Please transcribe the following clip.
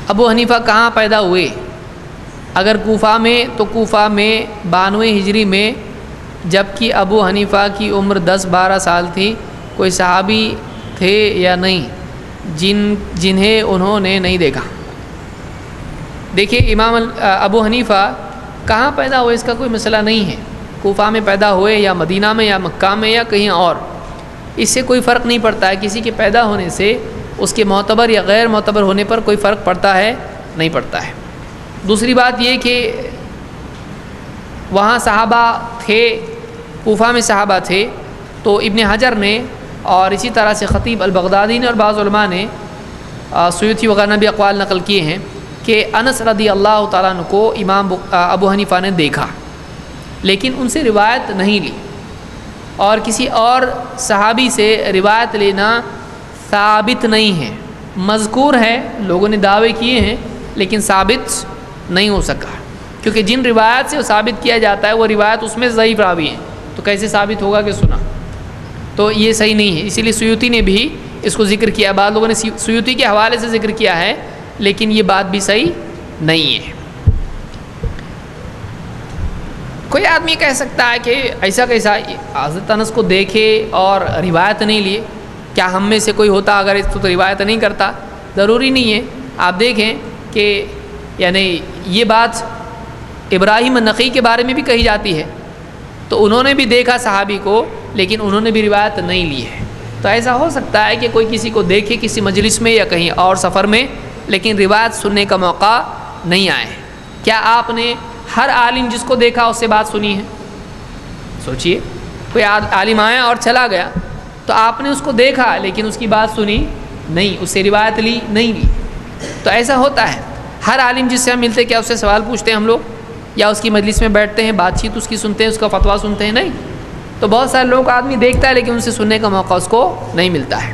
ابو حنیفہ کہاں پیدا ہوئے؟ اگر کوفہ میں تو کوفہ میں 92 ہجری میں، جبکہ ابو حنیفہ کی عمر 10-12 سال تھی۔ کوئی صحابی تھے یا نہیں جنہیں انہوں نے نہیں دیکھا؟ دیکھیے امام ابو حنیفہ کہاں پیدا ہوئے اس کا کوئی مسئلہ نہیں ہے، کوفہ میں پیدا ہوئے یا مدینہ میں یا مکہ میں یا کہیں اور، اس سے کوئی فرق نہیں پڑتا ہے۔ کسی کے پیدا ہونے سے اس کے معتبر یا غیر معتبر ہونے پر کوئی فرق پڑتا ہے؟ نہیں پڑتا ہے۔ دوسری بات یہ کہ وہاں صحابہ تھے، کوفہ میں صحابہ تھے، تو ابن حجر نے اور اسی طرح سے خطیب البغدادی نے اور بعض علماء نے، سیوطی وغیرہ نے بھی اقوال نقل کیے ہیں کہ انس رضی اللہ تعالیٰ عنہ کو امام ابو حنیفہ نے دیکھا، لیکن ان سے روایت نہیں لی، اور کسی اور صحابی سے روایت لینا ثابت نہیں ہے، مذکور ہے، لوگوں نے دعوے کیے ہیں لیکن ثابت نہیں ہو سکا، کیونکہ جن روایت سے وہ ثابت کیا جاتا ہے وہ روایت اس میں ضعیف راوی ہیں، تو کیسے ثابت ہوگا کہ سنا؟ تو یہ صحیح نہیں ہے، اسی لیے سیوطی نے بھی اس کو ذکر کیا، بعض لوگوں نے سیوطی کے حوالے سے ذکر کیا ہے، لیکن یہ بات بھی صحیح نہیں ہے۔ کوئی آدمی کہہ سکتا ہے کہ ایسا کیسا حضرت انس کو دیکھے اور روایت نہیں لیے، کیا ہم میں سے کوئی ہوتا اگر اس کو تو روایت نہیں کرتا؟ ضروری نہیں ہے۔ آپ دیکھیں کہ یعنی یہ بات ابراہیم النخعی کے بارے میں بھی کہی جاتی ہے، تو انہوں نے بھی دیکھا صحابی کو لیکن انہوں نے بھی روایت نہیں لی ہے۔ تو ایسا ہو سکتا ہے کہ کوئی کسی کو دیکھے کسی مجلس میں یا کہیں اور سفر میں، لیکن روایت سننے کا موقع نہیں آئے۔ کیا آپ نے ہر عالم جس کو دیکھا اس سے بات سنی ہے؟ سوچئے، کوئی عالم آیا اور چلا گیا، تو آپ نے اس کو دیکھا لیکن اس کی بات سنی نہیں، اس سے روایت لی نہیں لی۔ تو ایسا ہوتا ہے، ہر عالم جس سے ہم ملتے کیا اس سے سوال پوچھتے ہیں ہم لوگ، یا اس کی مجلس میں بیٹھتے ہیں، بات چیت اس کی سنتے ہیں، اس کا فتویٰ سنتے ہیں؟ نہیں۔ تو بہت سارے لوگ آدمی دیکھتا ہے لیکن ان سے سننے کا موقع اس کو نہیں ملتا ہے۔